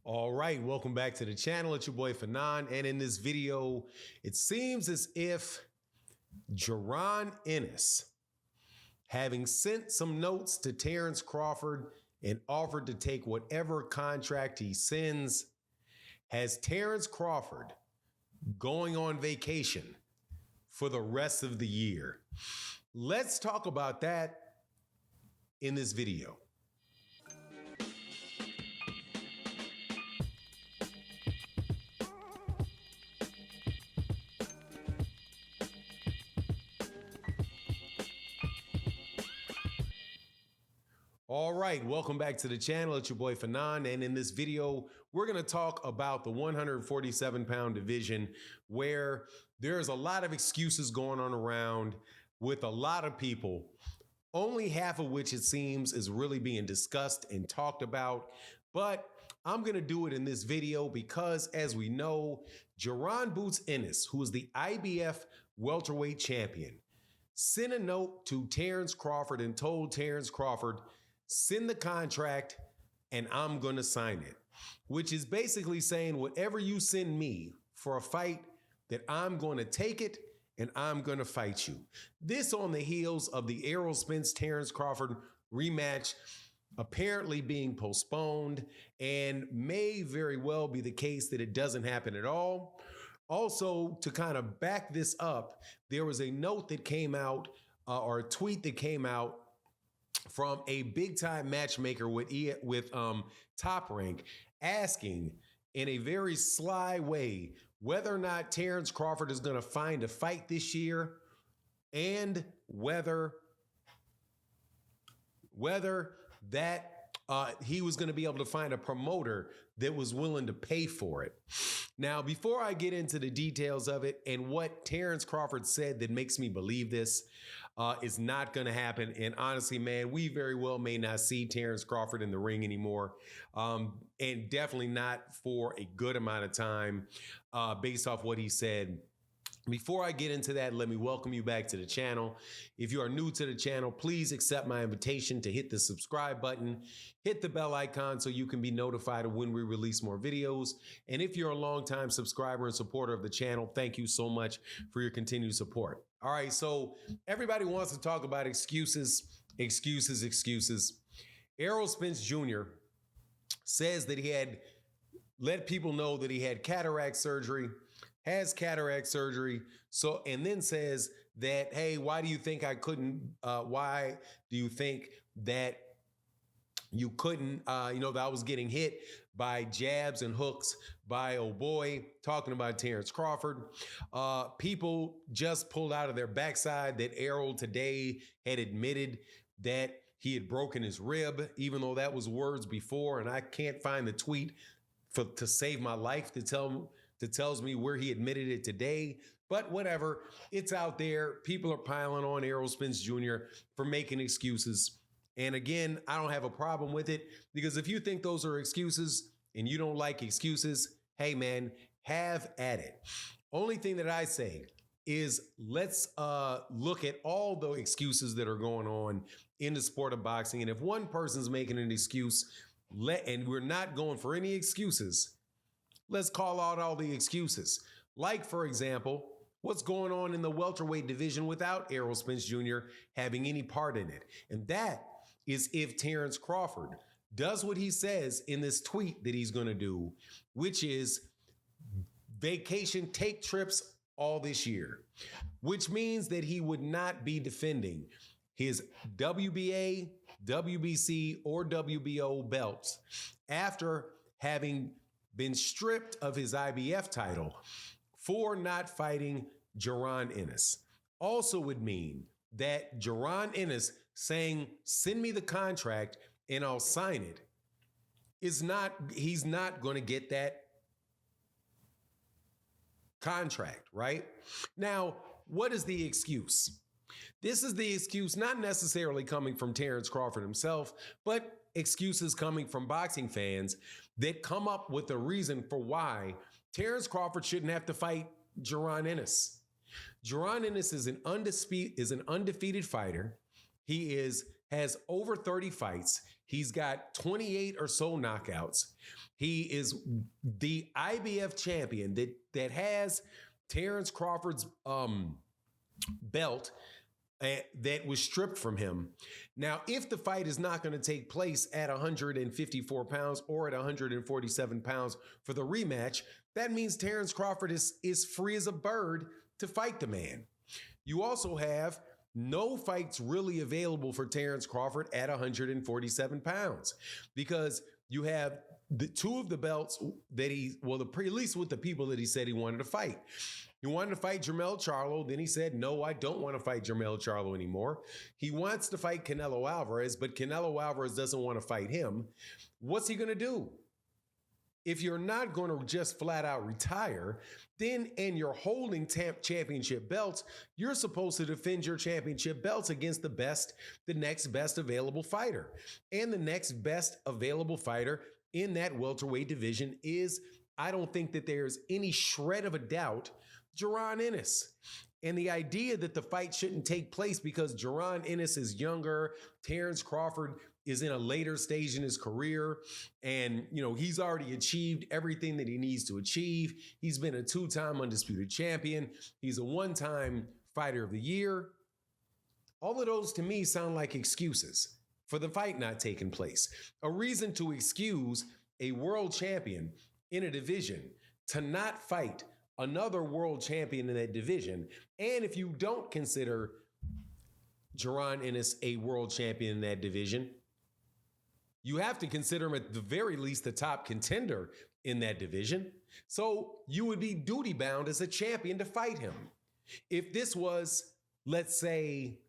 All right, welcome back to the channel. It's your boy Fanon, and in this video, it seems as if Jaron Ennis, having sent some notes to Terence Crawford and offered to take whatever contract he sends, has Terence Crawford going on vacation for the rest of the year. Let's talk about that in this video. All right, welcome back to the channel. It's your boy Fanon, and in this video, we're going to talk about the 147-pound division, where there's a lot of excuses going on around with a lot of people, only half of which it seems is really being discussed and talked about. But I'm going to do it in this video because, as we know, Jaron Boots Ennis, who is the IBF welterweight champion, sent a note to Terence Crawford and told Terence Crawford, send the contract and I'm going to sign it, which is basically saying whatever you send me for a fight, that I'm going to take it and I'm going to fight you. This on the heels of the Errol Spence Terence Crawford rematch apparently being postponed, and may very well be the case that it doesn't happen at all. Also, to kind of back this up, there was a note that came out or a tweet that came out from a big-time matchmaker with Top Rank, asking in a very sly way whether or not Terence Crawford is going to find a fight this year, and whether that he was going to be able to find a promoter that was willing to pay for it. Now, before I get into the details of it and what Terence Crawford said that makes me believe this is not going to happen, and honestly, man, we very well may not see Terence Crawford in the ring anymore, and definitely not for a good amount of time based off what he said. Before I get into that, let me welcome you back to the channel. If you are new to the channel, please accept my invitation to hit the subscribe button, hit the bell icon so you can be notified of when we release more videos. And if you're a longtime subscriber and supporter of the channel, thank you so much for your continued support. All right, so everybody wants to talk about excuses. Errol Spence Jr. says that he had let people know that he had cataract surgery, has cataract surgery, so, and then says that, hey, why do you think I couldn't, why do you think that you couldn't, that I was getting hit by jabs and hooks by, oh boy, talking about Terence Crawford. People just pulled out of their backside that Errol today had admitted that he had broken his rib, even though that was words before, and I can't find the tweet to save my life that tells me where he admitted it today. But whatever, it's out there. People are piling on Errol Spence Jr. for making excuses. And again, I don't have a problem with it, because if you think those are excuses and you don't like excuses, hey man, have at it. Only thing that I say is let's look at all the excuses that are going on in the sport of boxing. And if one person's making an excuse, and we're not going for any excuses, let's call out all the excuses. Like, for example, what's going on in the welterweight division without Errol Spence Jr. having any part in it. And that is if Terence Crawford does what he says in this tweet that he's going to do, which is vacation, take trips all this year, which means that he would not be defending his WBA, WBC, or WBO belts after having been stripped of his IBF title for not fighting Jaron Ennis. Also would mean that Jaron Ennis saying, send me the contract and I'll sign it, he's not going to get that contract, right? Now, what is the excuse? This is the excuse not necessarily coming from Terence Crawford himself, but excuses coming from boxing fans that come up with a reason for why Terence Crawford shouldn't have to fight Jaron Ennis. Jaron Ennis is an undefeated fighter. He has over 30 fights. He's got 28 or so knockouts. He is the IBF champion that has Terence Crawford's belt that was stripped from him. Now, if the fight is not going to take place at 154 pounds or at 147 pounds for the rematch, that means Terence Crawford is free as a bird to fight the man. You also have no fights really available for Terence Crawford at 147 pounds because you have the two of the belts that at least with the people that he said he wanted to fight. He wanted to fight Jermell Charlo. Then he said, no, I don't want to fight Jermell Charlo anymore. He wants to fight Canelo Alvarez, but Canelo Alvarez doesn't want to fight him. What's he going to do? If you're not going to just flat out retire, then and you're holding championship belts, you're supposed to defend your championship belts against the next best available fighter. And the next best available fighter in that welterweight division is, I don't think that there's any shred of a doubt, Jaron Ennis. And the idea that the fight shouldn't take place because Jaron Ennis is younger, Terence Crawford is in a later stage in his career, and he's already achieved everything that he needs to achieve. He's been a 2-time undisputed champion. He's a 1-time fighter of the year. All of those to me sound like excuses for the fight not taking place. A reason to excuse a world champion in a division to not fight another world champion in that division. And if you don't consider Jaron Ennis a world champion in that division, you have to consider him at the very least the top contender in that division. So you would be duty bound as a champion to fight him. If this was, let's say,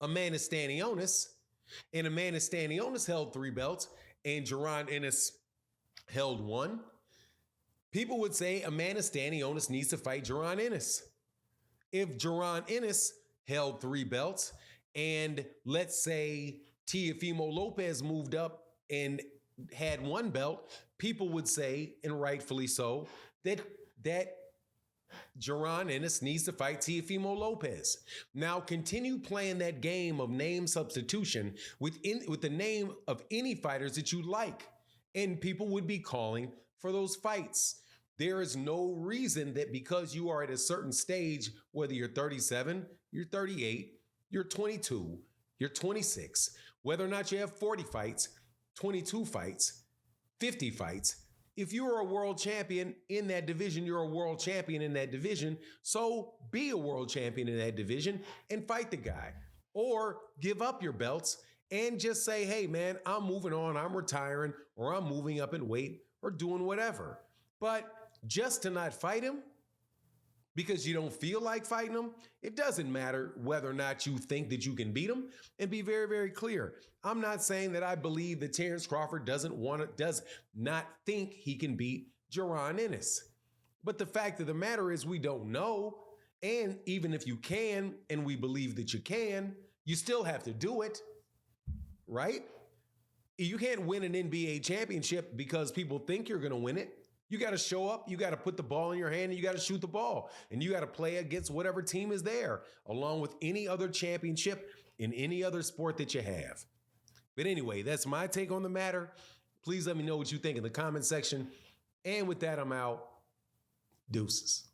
Amanda Stanionis, and Amanda Stanionis held 3 belts and Jaron Ennis held 1, people would say Amanda Stanionis needs to fight Jaron Ennis. If Jaron Ennis held 3 belts and let's say Teofimo Lopez moved up and had 1 belt, people would say, and rightfully so, that Jaron Ennis needs to fight Teofimo Lopez. Now continue playing that game of name substitution with the name of any fighters that you like, and people would be calling for those fights. There is no reason that because you are at a certain stage, whether you're 37, you're 38, you're 22, you're 26, whether or not you have 40 fights, 22 fights, 50 fights, if you are a world champion in that division, you're a world champion in that division. So be a world champion in that division and fight the guy. Or give up your belts and just say, hey, man, I'm moving on, I'm retiring, or I'm moving up in weight or doing whatever. But just to not fight him because you don't feel like fighting him, it doesn't matter whether or not you think that you can beat him. And be very, very clear. I'm not saying that I believe that Terence Crawford does not think he can beat Jaron Ennis. But the fact of the matter is we don't know. And even if you can, and we believe that you can, you still have to do it, right? You can't win an NBA championship because people think you're going to win it. You got to show up, you got to put the ball in your hand, and you got to shoot the ball. And you got to play against whatever team is there, along with any other championship in any other sport that you have. But anyway, that's my take on the matter. Please let me know what you think in the comment section. And with that, I'm out. Deuces.